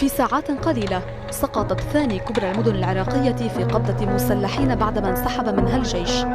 في ساعات قليلة سقطت ثاني كبرى المدن العراقية في قبضة مسلحين بعدما انسحب منها الجيش.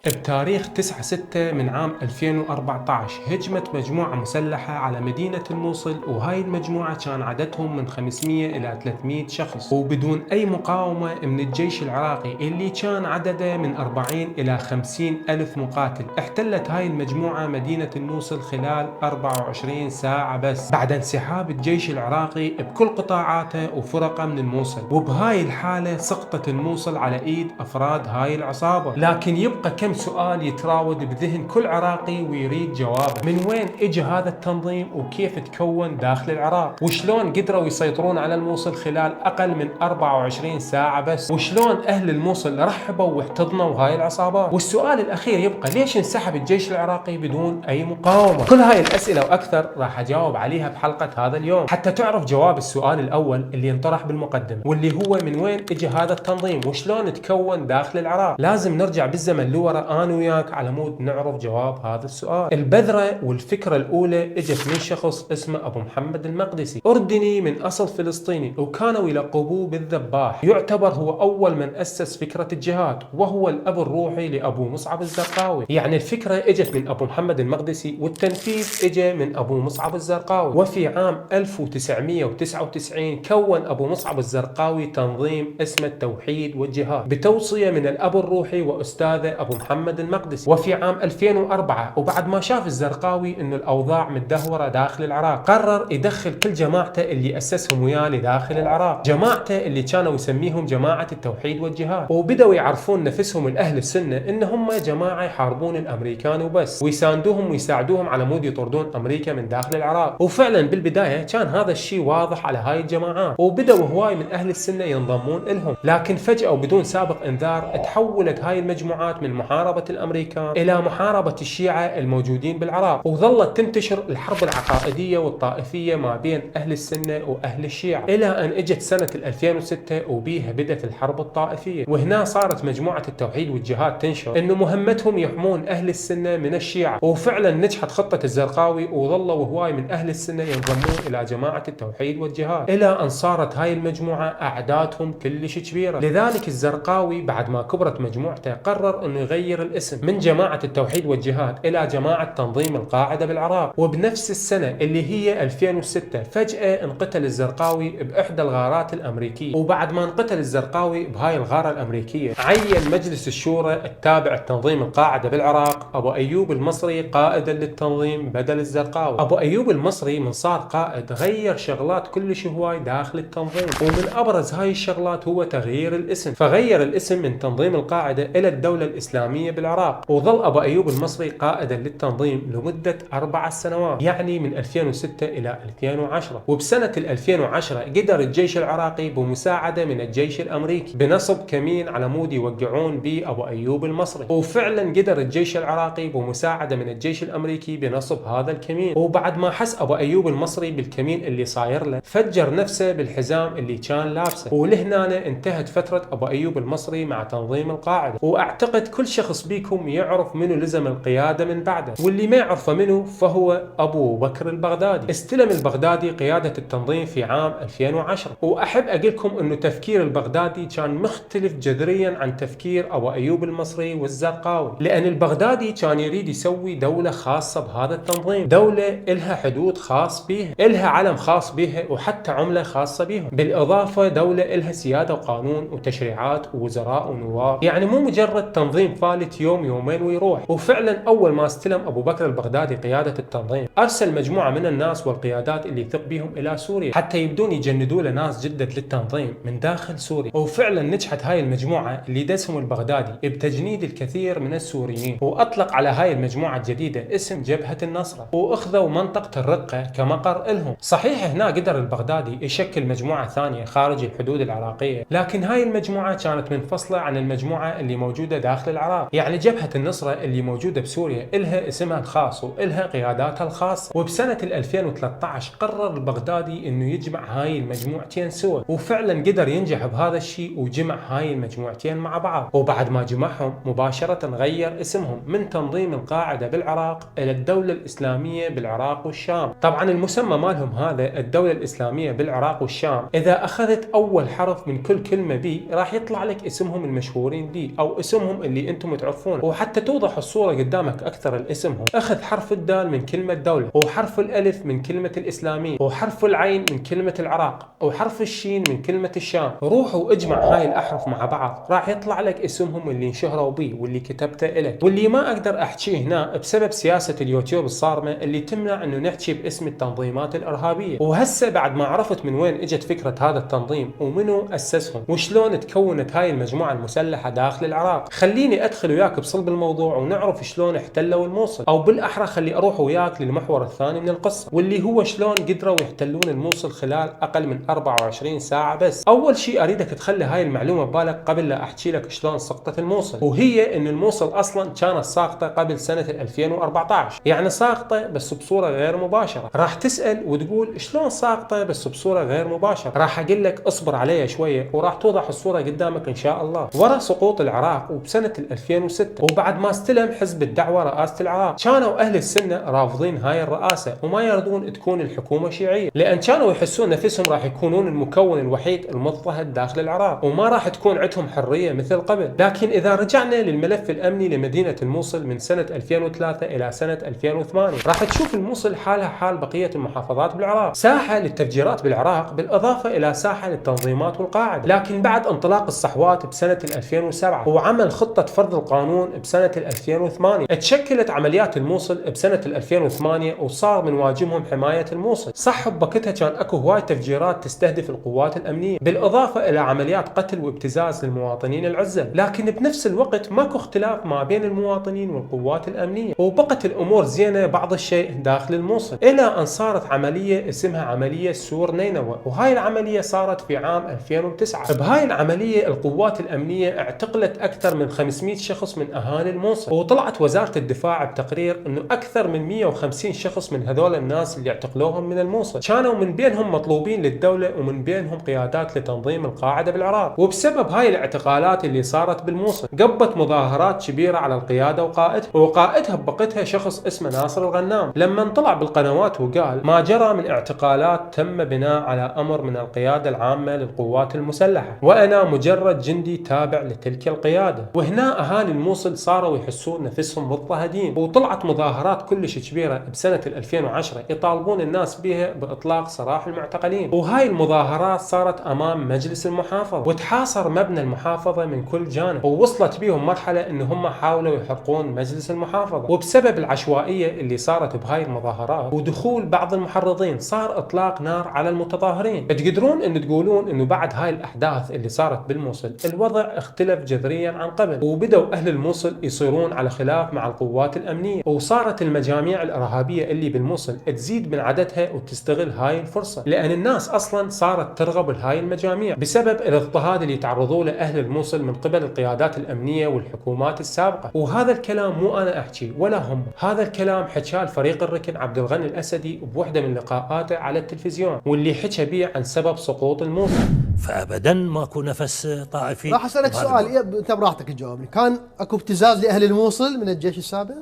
بتاريخ 9/6 من عام 2014 هجمت مجموعة مسلحة على مدينة الموصل، وهاي المجموعة كان عددهم من 500 إلى 300 شخص، وبدون أي مقاومة من الجيش العراقي اللي كان عدده من 40 إلى 50 ألف مقاتل. احتلت هاي المجموعة مدينة الموصل خلال 24 ساعة بس بعد انسحاب الجيش العراقي بكل قطاعاته وفرقه من الموصل. وبهاي الحالة سقطت الموصل على إيد أفراد هاي العصابة. لكن يبقى كم سؤال يتراود بذهن كل عراقي ويريد جوابه: من وين اجى هذا التنظيم وكيف تكون داخل العراق؟ وشلون قدروا يسيطرون على الموصل خلال اقل من 24 ساعة بس؟ وشلون اهل الموصل رحبوا واحتضنوا هاي العصابات؟ والسؤال الاخير يبقى: ليش انسحب الجيش العراقي بدون اي مقاومة؟ كل هاي الاسئلة واكثر راح اجاوب عليها بحلقة هذا اليوم. حتى تعرف جواب السؤال الاول اللي انطرح بالمقدمة، واللي هو من وين اجى هذا التنظيم وشلون تكون داخل العراق، لازم نرجع بالزمن لورا انا وياك على مود نعرف جواب هذا السؤال. البذرة والفكرة الاولى اجت من شخص اسمه ابو محمد المقدسي، اردني من اصل فلسطيني، وكانوا يلقبوه بالذباح. يعتبر هو اول من اسس فكرة الجهاد، وهو الاب الروحي لابو مصعب الزرقاوي. يعني الفكرة اجت من ابو محمد المقدسي والتنفيذ اجى من ابو مصعب الزرقاوي. وفي عام 1999 كون ابو مصعب الزرقاوي تنظيم اسمه التوحيد والجهاد بتوصية من الاب الروحي واستاذه ابو محمد المقدسي. وفي عام 2004 وبعد ما شاف الزرقاوي انه الاوضاع متدهورة داخل العراق، قرر يدخل كل جماعته اللي اسسهم وياه لداخل العراق، جماعته اللي كانوا يسميهم جماعة التوحيد والجهاد. وبدأوا يعرفون نفسهم الاهل السنة ان هم جماعة يحاربون الامريكان وبس، ويساندوهم ويساعدوهم على مود يطردون امريكا من داخل العراق. وفعلا بالبداية كان هذا الشيء واضح على هاي الجماعات، وبدأوا هواي من اهل السنة ينضمون لهم. لكن فجأة وبدون سابق انذار تحولت هاي المجموعات من محاربة الامريكان الى محاربة الشيعة الموجودين بالعراق، وظلت تنتشر الحرب العقائدية والطائفية ما بين اهل السنة واهل الشيعة، الى ان اجت سنة 2006 وبيها بدت الحرب الطائفية. وهنا صارت مجموعة التوحيد والجهاد تنشر انه مهمتهم يحمون اهل السنة من الشيعة. وفعلا نجحت خطة الزرقاوي، وظلوا هواي من اهل السنة ينضمون الى جماعة التوحيد والجهاد، الى ان صارت هاي المجموعة اعدادهم كلش كبيرة. لذلك الزرقاوي بعد ما كبرت مجموعته قرر انه يغير الاسم من جماعة التوحيد والجهاد الى جماعة تنظيم القاعدة بالعراق. وبنفس السنة اللي هي 2006 فجأة انقتل الزرقاوي باحدى الغارات الامريكية. وبعد ما انقتل الزرقاوي بهاي الغارة الامريكية، عين مجلس الشورى التابع لتنظيم القاعدة بالعراق ابو ايوب المصري قائدا للتنظيم بدل الزرقاوي. ابو ايوب المصري من صار قائد غير شغلات كلش هواي داخل التنظيم، ومن ابرز هاي الشغلات هو تغيير الاسم. فغير الاسم من تنظيم القاعدة الى الدولة الاسلامية بالعراق. وظل ابو ايوب المصري قائدا للتنظيم لمدة 4 سنوات، يعني من 2006 الى 2010. وبسنة 2010 قدر الجيش العراقي بمساعدة من الجيش الامريكي بنصب كمين على مود يوقعون به ابو ايوب المصري. وفعلا قدر الجيش العراقي بمساعدة من الجيش الامريكي بنصب هذا الكمين. وبعد ما حس ابو ايوب المصري بالكمين اللي صاير له، فجر نفسه بالحزام اللي كان لابسه. ولهنا انتهت فترة ابو ايوب المصري مع تنظيم القاعدة. واعتقد كل شخص بيكم يعرف منو لزم القيادة من بعده، واللي ما يعرفه منو فهو ابو بكر البغدادي. استلم البغدادي قيادة التنظيم في عام 2010. واحب اقول لكم انه تفكير البغدادي كان مختلف جذريا عن تفكير ابو ايوب المصري والزرقاوي، لان البغدادي كان يريد يسوي دولة خاصة بهذا التنظيم، دولة الها حدود خاص بيها، الها علم خاص بيها، وحتى عملة خاصة بيهم. بالاضافة دولة الها سيادة وقانون وتشريعات ووزراء ونواب، يعني مو مجرد تنظيم فالت يوم يومين ويروح. وفعلا اول ما استلم ابو بكر البغدادي قيادة التنظيم، ارسل مجموعة من الناس والقيادات اللي يثق بهم الى سوريا حتى يبدون يجندوا له ناس جدد للتنظيم من داخل سوريا. وفعلا نجحت هاي المجموعة اللي دسهم البغدادي بتجنيد الكثير من السوريين، واطلق على هاي المجموعة الجديدة اسم جبهة النصرة، واخذوا منطقة الرقة كمقر لهم. صحيح هنا قدر البغدادي يشكل مجموعة ثانية خارج الحدود العراقية، لكن هاي المجموعة كانت منفصلة عن المجموعة اللي موجودة داخل العراق. العراق. يعني جبهة النصرة اللي موجودة بسوريا إلها اسمها الخاص وإلها قياداتها الخاصة. وبسنة 2013 قرر البغدادي إنه يجمع هاي المجموعتين سوا، وفعلا قدر ينجح بهذا الشيء وجمع هاي المجموعتين مع بعض. وبعد ما جمعهم مباشرة غير اسمهم من تنظيم القاعدة بالعراق إلى الدولة الإسلامية بالعراق والشام. طبعا المسمى مالهم هذا الدولة الإسلامية بالعراق والشام، إذا أخذت أول حرف من كل كلمة بي راح يطلع لك اسمهم المشهورين بي أو اسمهم اللي أنتم تعرفونه. وحتى توضح الصورة قدامك أكثر الاسم هو أخذ حرف الدال من كلمة دولة، وحرف الألف من كلمة الإسلامية، وحرف العين من كلمة العراق، وحرف الشين من كلمة الشام. روح واجمع هاي الأحرف مع بعض راح يطلع لك اسمهم اللي انشهروا بيه واللي كتبته إلك، واللي ما أقدر أحكيه هنا بسبب سياسة اليوتيوب الصارمة اللي تمنع إنه نحكي باسم التنظيمات الإرهابية. وهسه بعد ما عرفت من وين اجت فكرة هذا التنظيم ومنو أسسهم وشلون تكونت هاي المجموعة المسلحة داخل العراق، خليني أدخل وياك بصلب الموضوع ونعرف شلون احتلوا الموصل، أو بالأحرى خلي أروح وياك للمحور الثاني من القصة واللي هو شلون قدروا يحتلون الموصل خلال أقل من 24 ساعة بس. أول شيء أريدك تخلي هاي المعلومة ببالك قبل لا أحكي لك شلون سقطت الموصل، وهي إن الموصل أصلا كانت ساقطة قبل سنة 2014، يعني ساقطة بس بصورة غير مباشرة. راح تسأل وتقول شلون ساقطة بس بصورة غير مباشرة؟ راح أقول لك اصبر علي شوية وراح توضح الصورة قدامك إن شاء الله. ورا سقوط العراق وبسنة 2006 وبعد ما استلم حزب الدعوة رئاسة العراق، كانوا أهل السنة رافضين هاي الرئاسة وما يرضون تكون الحكومة شيعية، لأن كانوا يحسون نفسهم راح يكونون المكون الوحيد المضطهد داخل العراق وما راح تكون عندهم حرية مثل قبل. لكن إذا رجعنا للملف الأمني لمدينة الموصل من سنة 2003 إلى سنة 2008 راح تشوف الموصل حالها حال بقية المحافظات بالعراق، ساحة للتفجيرات بالعراق بالإضافة إلى ساحة للتنظيمات والقاعدة. لكن بعد انطلاق الصحوات بسنة 2007 وعمل خطة فرض القانون بسنة 2008 تشكلت عمليات الموصل بسنة 2008 وصار من واجبهم حماية الموصل. صح بوقتها كان اكو هواي تفجيرات تستهدف القوات الأمنية بالإضافة إلى عمليات قتل وابتزاز للمواطنين العزل، لكن بنفس الوقت ماكو اختلاف ما بين المواطنين والقوات الأمنية، وبقت الأمور زينة بعض الشيء داخل الموصل إلى أن صارت عملية اسمها عملية سور نينوى، وهاي العملية صارت في عام 2009. بهاي العملية القوات الأمنية اعتقلت أكثر من 500 شخص من أهالي الموصل، وطلعت وزارة الدفاع بتقرير أنه أكثر من 150 شخص من هذول الناس اللي اعتقلوهم من الموصل كانوا من بينهم مطلوبين للدولة ومن بينهم قيادات لتنظيم القاعدة بالعراق. وبسبب هاي الاعتقالات اللي صارت بالموصل قبت مظاهرات كبيرة على القيادة وقائدها، وقائدها بوقتها شخص اسمه ناصر الغنام لما طلع بالقنوات وقال ما جرى من اعتقالات تم بناء على أمر من القيادة العامة للقوات المسلحة وأنا مجرد جندي تابع لتلك القيادة. وهنا أهالي الموصل صاروا يحسون نفسهم مضطهدين، وطلعت مظاهرات كلش كبيرة بسنة 2010 يطالبون الناس بها بإطلاق سراح المعتقلين، وهاي المظاهرات صارت أمام مجلس المحافظة وتحاصر مبنى المحافظة من كل جانب، ووصلت بهم مرحلة إن هم حاولوا يحرقون مجلس المحافظة. وبسبب العشوائية اللي صارت بهاي المظاهرات ودخول بعض المحرضين صار إطلاق نار على المتظاهرين. تقدرون إن تقولون إنه بعد هاي الأحداث اللي صارت بالموصل الوضع اختلف جذريا عن قبل، وبدأوا أهل الموصل يصيرون على خلاف مع القوات الأمنية، وصارت المجاميع الإرهابية اللي بالموصل تزيد من عددها وتستغل هاي الفرصة، لأن الناس أصلا صارت ترغب بهاي المجاميع بسبب الاضطهاد اللي تعرضوا له أهل الموصل من قبل القيادات الأمنية والحكومات السابقة. وهذا الكلام مو أنا أحكي ولا هم، هذا الكلام حكاه الفريق الركن عبد الغني الأسدي بوحدة من لقاءاته على التلفزيون، واللي حكى بيه عن سبب سقوط الموصل. فأبدا ماكو نفس طائفي. راح أسألك سؤال انت براحتك تجاوبني، كان اكو ابتزاز لأهل الموصل من الجيش السابق؟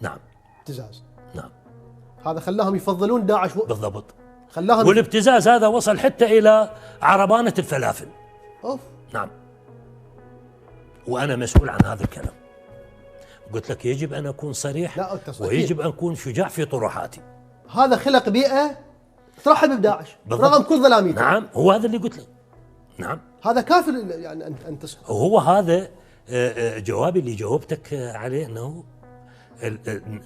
نعم ابتزاز، نعم، هذا خلاهم يفضلون داعش بالضبط، خلاهم والابتزاز هذا وصل حتى إلى عربانة الفلافل. أوف. نعم، وأنا مسؤول عن هذا الكلام. قلت لك يجب أن أكون صريح ويجب أن أكون شجاع في طروحاتي. هذا خلق بيئة ترحب بداعش رغم كل ظلاميته. نعم، هو هذا اللي قلت لك. نعم، هذا كافر يعني أن تصحى. وهو هذا جوابي اللي جاوبتك عليه، أنه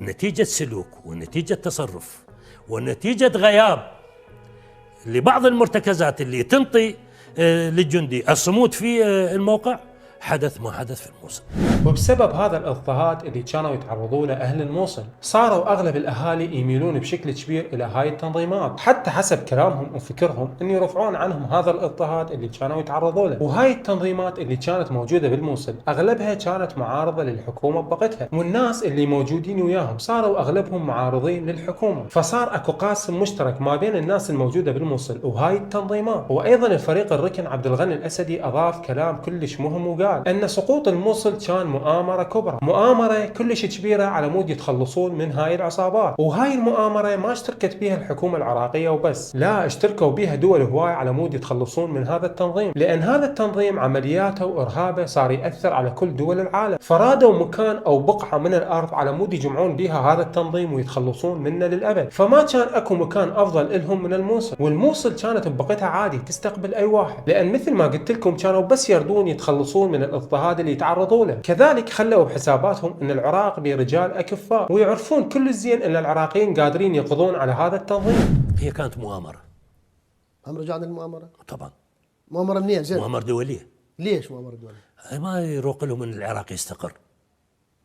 نتيجة سلوك ونتيجة تصرف ونتيجة غياب لبعض المرتكزات اللي تنطي للجندي الصمود في الموقع، حدث ما حدث في الموصل. وبسبب هذا الاضطهاد اللي كانوا يتعرضوا له أهل الموصل صاروا أغلب الأهالي يميلون بشكل كبير إلى هاي التنظيمات، حتى حسب كلامهم وفكرهم أن يرفعون عنهم هذا الاضطهاد اللي كانوا يتعرضوا له. وهاي التنظيمات اللي كانت موجودة بالموصل أغلبها كانت معارضة للحكومة بوقتها، والناس اللي موجودين وياهم صاروا أغلبهم معارضين للحكومة، فصار أكو قاسم مشترك ما بين الناس الموجودة بالموصل وهاي التنظيمات. وأيضا الفريق الركن عبد الغني الأسدي أضاف كلام كلش مهم وقال أن سقوط الموصل كان مؤامرة كبرى، مؤامرة كلش كبيرة على مود يتخلصون من هاي العصابات. وهاي المؤامرة ما اشتركت بها الحكومة العراقية وبس، لا اشتركوا بها دول هواي على مود يتخلصون من هذا التنظيم، لأن هذا التنظيم عملياته وإرهابه صار يأثر على كل دول العالم، فرادوا مكان أو بقعة من الأرض على مود يجمعون بها هذا التنظيم ويتخلصون منه للأبد. فما كان أكو مكان أفضل لهم من الموصل، والموصل كانت ببقتها عادي تستقبل أي واحد، لأن مثل ما قلت لكم كانوا بس يردون يتخلصون من الاضطهاد اللي يتعرضوا له. كذلك خلوا بحساباتهم ان العراق برجال اكفاء، ويعرفون كل الزين ان العراقيين قادرين يقضون على هذا التنظيم. هي كانت مؤامرة. هم رجعنا للمؤامرة؟ طبعا. مؤامرة منين زين؟ مؤامرة دولية. ليش مؤامرة دولية؟ ما يروق لهم ان العراق يستقر.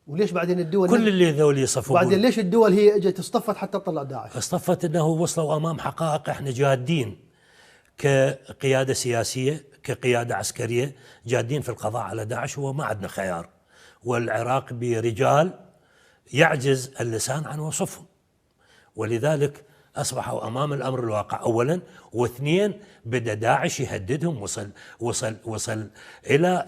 وليش بعدين الدول كل اللي ذول يصفون؟ بعدين ليش الدول هي اجت اصطفت حتى تطلع داعش؟ اصطفت انه وصلوا امام حقائق احنا جادين كقيادة سياسية، كقيادة عسكرية، جادين في القضاء على داعش، وما عندنا خيار، والعراق برجال يعجز اللسان عن وصفهم، ولذلك أصبحوا أمام الأمر الواقع أولا، واثنين بدأ داعش يهددهم، وصل إلى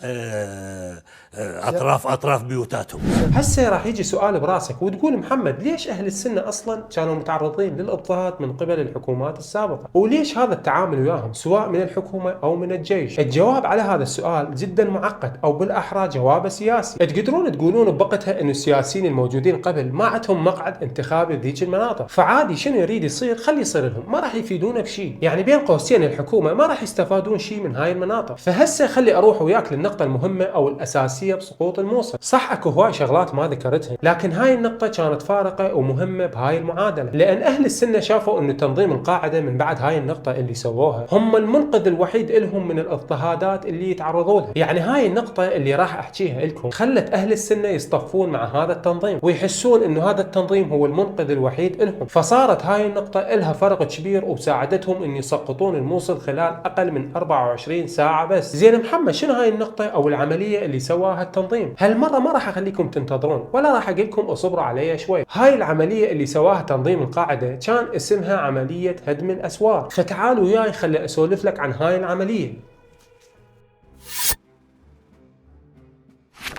أطراف بيوتاتهم. هسه راح يجي سؤال براسك وتقول محمد ليش أهل السنة أصلا كانوا متعرضين للاضطهاد من قبل الحكومات السابقة، وليش هذا التعامل وياهم سواء من الحكومة أو من الجيش؟ الجواب على هذا السؤال جدا معقد، أو بالأحرى جوابه سياسي. تقدرون تقولون بوقتها إنه السياسيين الموجودين قبل ما عندهم مقعد انتخابي بذيك المناطق، فعادي شنو يريد يصير خلي يصير لهم، ما راح يفيدونه بشيء، يعني بين قوسين الحكومة ما راح يستفادون شيء من هاي المناطق. فهسه خلي أروح وياك للنقطة المهمة أو الأساسية بسقوط الموصل. صح أكو هواي شغلات ما ذكرتها، لكن هاي النقطة كانت فارقة ومهمة بهاي المعادلة، لأن أهل السنة شافوا إنه تنظيم القاعدة من بعد هاي النقطة اللي سووها هم المنقذ الوحيد لهم من الاضطهادات اللي يتعرضوا لها. يعني هاي النقطة اللي راح أحكيها لكم خلت أهل السنة يصطفون مع هذا التنظيم ويحسون إنه هذا التنظيم هو المنقذ الوحيد لهم، فصارت هاي النقطة لها فرق كبير وساعدتهم إن يسقطون الموصل خلال أقل من 24 ساعة بس. زين محمد شنو هاي النقطة أو العملية اللي سواها التنظيم؟ هالمرة ما راح أخليكم تنتظرون ولا راح أقول لكم اصبروا علي شوي. هاي العملية اللي سواها تنظيم القاعدة كان اسمها عملية هدم الأسوار، فتعالوا وياي خلي أسولف لك عن هاي العملية.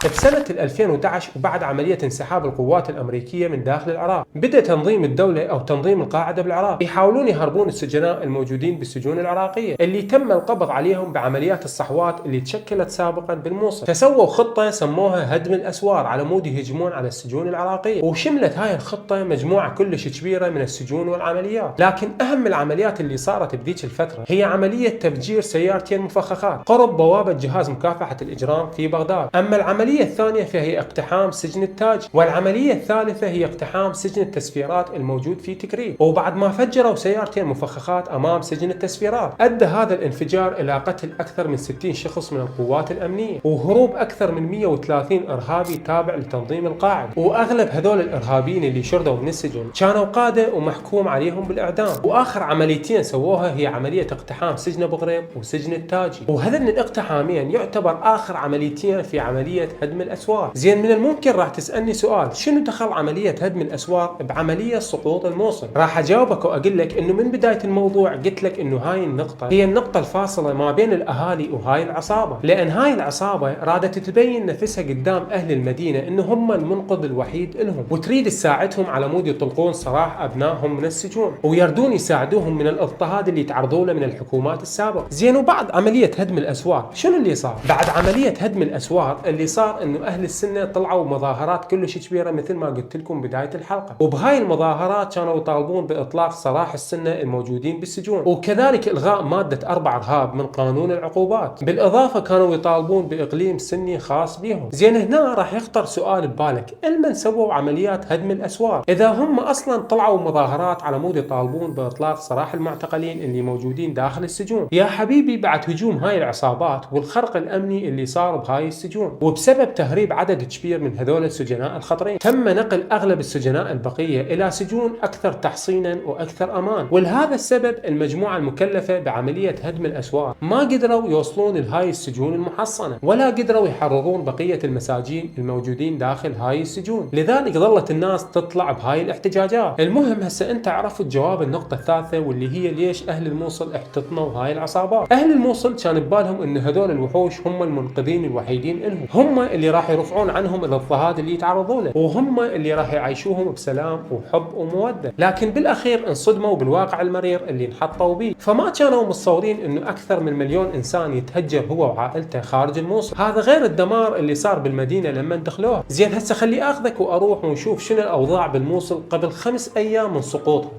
بسنة 2011 وبعد عملية انسحاب القوات الأمريكية من داخل العراق، بدأ تنظيم الدولة أو تنظيم القاعدة بالعراق يحاولون يهربون السجناء الموجودين بالسجون العراقية اللي تم القبض عليهم بعمليات الصحوات اللي تشكلت سابقا بالموصل، فسووا خطة سموها هدم الأسوار على مود يهجمون على السجون العراقية. وشملت هاي الخطة مجموعة كلش كبيرة من السجون والعمليات، لكن أهم العمليات اللي صارت بذيك الفترة هي عملية تفجير سيارتين مفخخات قرب بوابة جهاز مكافحة الإجرام في بغداد. أما العملية الثانية فهي اقتحام سجن التاج، والعملية الثالثة هي اقتحام سجن التسفيرات الموجود في تكريت. وبعد ما فجروا سيارتين مفخخات أمام سجن التسفيرات أدى هذا الانفجار إلى قتل أكثر من 60 شخص من القوات الأمنية وهروب أكثر من 130 إرهابي تابع لتنظيم القاعدة. وأغلب هذول الإرهابيين اللي شردوا من السجن كانوا قادة ومحكوم عليهم بالإعدام. وآخر عمليتين سووها هي عملية اقتحام سجن بغريب وسجن التاجي، وهذين الاقتحامين يعتبر آخر عمليتين في عملية هدم الأسوار. زين من الممكن راح تسألني سؤال، شنو دخل عملية هدم الأسوار بعملية سقوط الموصل؟ راح أجاوبك وأقول لك إنه من بداية الموضوع قلت لك إنه هاي النقطة هي النقطة الفاصلة ما بين الأهالي وهاي العصابة، لأن هاي العصابة رادت تبين نفسها قدام أهل المدينة إنه هم المنقذ الوحيد لهم، وتريد تساعدهم على مود يطلقون سراح أبنائهم من السجون ويردون يساعدوهم من الاضطهاد اللي تعرضوا له من الحكومات السابقة. زين وبعد عملية هدم الأسوار شنو اللي صار؟ بعد عملية هدم الأسوار اللي صار صار انه اهل السنة طلعوا مظاهرات كلش كبيرة مثل ما قلت لكم بداية الحلقة، وبهاي المظاهرات كانوا يطالبون باطلاق سراح السنة الموجودين بالسجون، وكذلك الغاء مادة 4 ارهاب من قانون العقوبات. بالاضافة كانوا يطالبون باقليم سني خاص بهم. زين هنا راح يخطر سؤال ببالك، المن سووا عمليات هدم الاسوار اذا هم اصلا طلعوا مظاهرات على مود يطالبون باطلاق سراح المعتقلين اللي موجودين داخل السجون؟ يا حبيبي بعد هجوم هاي العصابات والخرق الامني اللي صار بهاي السجون، وبسبب تهريب عدد كبير من هذول السجناء الخطرين، تم نقل اغلب السجناء البقيه الى سجون اكثر تحصينا واكثر امان. ولهذا السبب المجموعه المكلفه بعمليه هدم الاسوار ما قدروا يوصلون لهاي السجون المحصنه، ولا قدروا يحررون بقيه المساجين الموجودين داخل هاي السجون، لذلك ظلت الناس تطلع بهاي الاحتجاجات. المهم هسه انت عرفت جواب النقطه الثالثه واللي هي ليش اهل الموصل احتضنوا هاي العصابات. اهل الموصل كان ببالهم ان هذول الوحوش هم المنقذين الوحيدين لهم، هم اللي راح يرفعون عنهم الاضطهاد اللي يتعرضون له، وهم اللي راح يعيشوهم بسلام وحب وموده. لكن بالاخير انصدموا بالواقع المرير اللي انحطوا به، فما كانوا متصورين انه اكثر من 1,000,000 انسان يتهجر هو وعائلته خارج الموصل، هذا غير الدمار اللي صار بالمدينه لما دخلوها. زين هسه خلي اخذك واروح ونشوف شنو الاوضاع بالموصل قبل 5 ايام من سقوطها.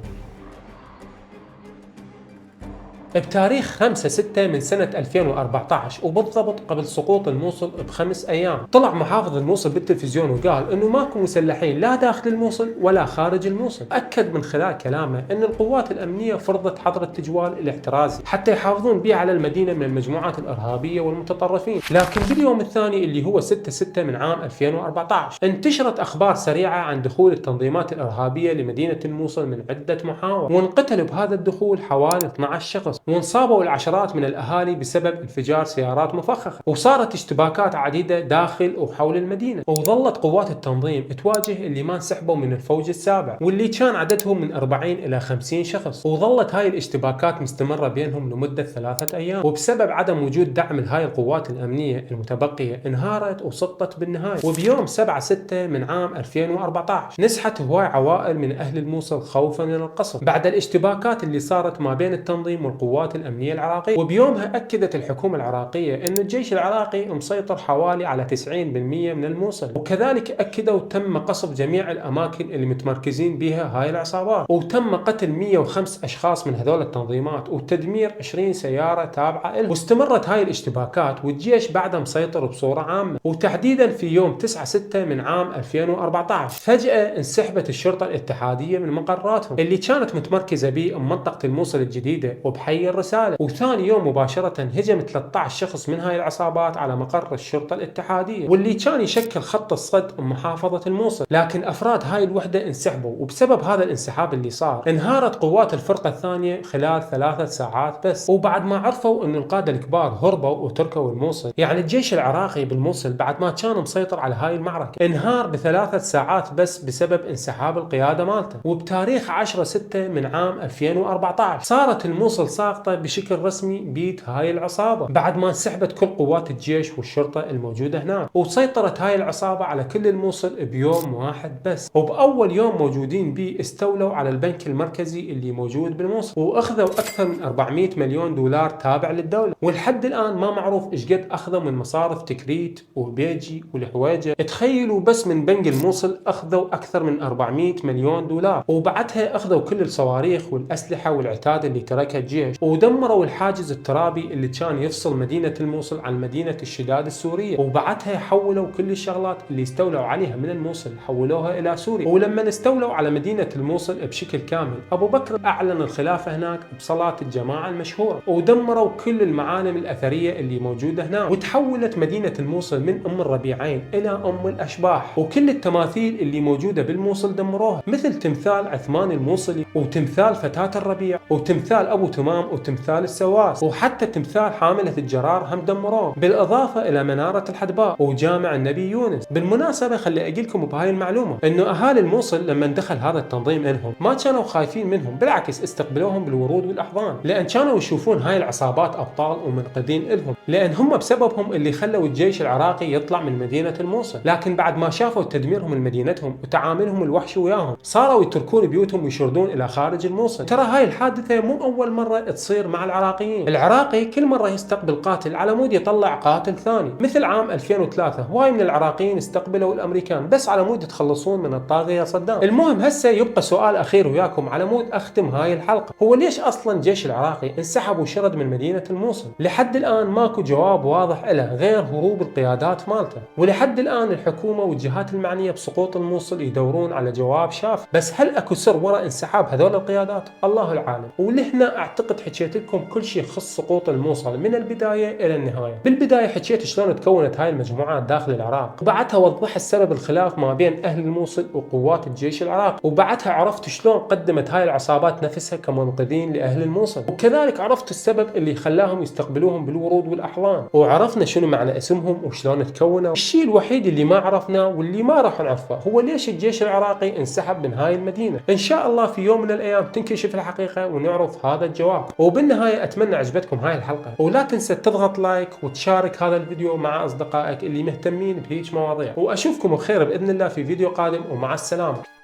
بتاريخ 5/6 من سنة 2014 وبالضبط قبل سقوط الموصل ب5 أيام، طلع محافظ الموصل بالتلفزيون وقال انه ماكو مسلحين لا داخل الموصل ولا خارج الموصل. اكد من خلال كلامه ان القوات الامنية فرضت حظر التجوال الاحترازي حتى يحافظون به على المدينة من المجموعات الارهابية والمتطرفين. لكن باليوم الثاني اللي هو 6/6 من عام 2014 انتشرت اخبار سريعة عن دخول التنظيمات الارهابية لمدينة الموصل من عدة محاور، وانقتل بهذا الدخول حوالي 12 شخص، وانصابوا العشرات من الاهالي بسبب انفجار سيارات مفخخه، وصارت اشتباكات عديده داخل وحول المدينه. وظلت قوات التنظيم تواجه اللي ما انسحبوا من الفوج السابع واللي كان عددهم من 40 الى 50 شخص، وظلت هاي الاشتباكات مستمره بينهم لمده 3 ايام، وبسبب عدم وجود دعم لهاي القوات الامنيه المتبقيه انهارت وسقطت بالنهايه. وبيوم 7/6 من عام 2014 نزحت هواي عوائل من اهل الموصل خوفا من القصف بعد الاشتباكات اللي صارت ما بين التنظيم والقوات الأمنية العراقية. وبيومها أكدت الحكومة العراقية أن الجيش العراقي مسيطر حوالي على 90% من الموصل، وكذلك أكدوا تم قصف جميع الأماكن اللي متمركزين بها هاي العصابات، وتم قتل 105 أشخاص من هذول التنظيمات وتدمير 20 سيارة تابعة له. واستمرت هاي الاشتباكات والجيش بعدها مسيطر بصورة عامة، وتحديدا في يوم 9/6 من عام 2014 فجأة انسحبت الشرطة الاتحادية من مقراتهم اللي كانت متمركزة بمنطقة الموصل الجديدة وبحي الرسالة. وثاني يوم مباشرة هجم 13 شخص من هاي العصابات على مقر الشرطة الاتحادية واللي كان يشكل خط الصد بمحافظة الموصل، لكن أفراد هاي الوحدة انسحبوا، وبسبب هذا الانسحاب اللي صار انهارت قوات الفرقة الثانية خلال 3 ساعات بس. وبعد ما عرفوا أن القادة الكبار هربوا وتركوا الموصل، يعني الجيش العراقي بالموصل بعد ما كان مسيطر على هاي المعركة انهار ب3 ساعات بس بسبب انسحاب القيادة مالته. وبتاريخ 10/6 من عام 2014 صارت الموصل ساقطة بشكل رسمي بيد هاي العصابة بعد ما انسحبت كل قوات الجيش والشرطة الموجودة هناك، وسيطرت هاي العصابة على كل الموصل بيوم واحد بس. وبأول يوم موجودين بيه استولوا على البنك المركزي اللي موجود بالموصل، واخذوا أكثر من 400 مليون دولار تابع للدولة، ولحد الآن ما معروف إيش قد أخذوا من مصارف تكريت وبيجي والحويجة. تخيلوا بس من بنك الموصل أخذوا أكثر من 400 مليون دولار، وبعدها أخذوا كل الصواريخ والأسلحة والعتاد اللي تركها الجيش، ودمروا الحاجز الترابي اللي كان يفصل مدينة الموصل عن مدينة الشداد السورية، وبعدها حولوا كل الشغلات اللي استولوا عليها من الموصل حولوها إلى سوريا. ولما استولوا على مدينة الموصل بشكل كامل أبو بكر أعلن الخلافة هناك بصلاة الجماعة المشهورة، ودمروا كل المعالم الأثرية اللي موجودة هناك، وتحولت مدينة الموصل من أم الربيعين إلى أم الأشباح، وكل التماثيل اللي موجودة بالموصل دمروها، مثل تمثال عثمان الموصلي وتمثال فتاة الربيع وتمثال أبو تمام وتمثال السواس، وحتى تمثال حاملة الجرار هم دمروه، بالإضافة إلى منارة الحدباء وجامع النبي يونس. بالمناسبة خلي أقول لكم بهاي المعلومة إنه أهالي الموصل لما دخل هذا التنظيم لهم ما كانوا خايفين منهم، بالعكس استقبلوهم بالورود والأحضان، لأن كانوا يشوفون هاي العصابات أبطال ومنقذين لهم، لأن هم بسببهم اللي خلوا الجيش العراقي يطلع من مدينة الموصل. لكن بعد ما شافوا تدميرهم لمدينتهم وتعاملهم الوحشي وياهم صاروا يتركون بيوتهم ويشردون إلى خارج الموصل. ترى هاي الحادثة مو أول مرة تصير مع العراقيين. العراقي كل مرة يستقبل قاتل على مود يطلع قاتل ثاني، مثل عام 2003 هواي من العراقيين استقبلوا الامريكان بس على مود يتخلصون من الطاغية صدام. المهم هسه يبقى سؤال اخير وياكم على مود اختم هاي الحلقة، هو ليش اصلا الجيش العراقي انسحب وشرد من مدينة الموصل؟ لحد الان ماكو جواب واضح له غير هروب القيادات مالته، ولحد الان الحكومة والجهات المعنية بسقوط الموصل يدورون على جواب شاف. بس هل اكو سر وراء انسحاب هذول القيادات؟ الله العالم. ولهنا اعتقد حكيت لكم كل شيء يخص سقوط الموصل من البداية الى النهاية. بالبداية حكيت شلون تكونت هاي المجموعات داخل العراق، وبعدها وضحت سبب الخلاف ما بين اهل الموصل وقوات الجيش العراقي، وبعدها عرفت شلون قدمت هاي العصابات نفسها كمنقذين لاهل الموصل، وكذلك عرفت السبب اللي خلاهم يستقبلوهم بالورود والاحضان، وعرفنا شنو معنى اسمهم وشلون تكونوا. الشيء الوحيد اللي ما عرفناه واللي ما راح نعرفه هو ليش الجيش العراقي انسحب من هاي المدينة. ان شاء الله في يوم من الايام تنكشف الحقيقة ونعرف هذا الجواب. وبالنهاية اتمنى عجبتكم هاي الحلقة، ولا تنسى تضغط لايك وتشارك هذا الفيديو مع اصدقائك اللي مهتمين بهيج مواضيع، واشوفكم بخير باذن الله في فيديو قادم، ومع السلامة.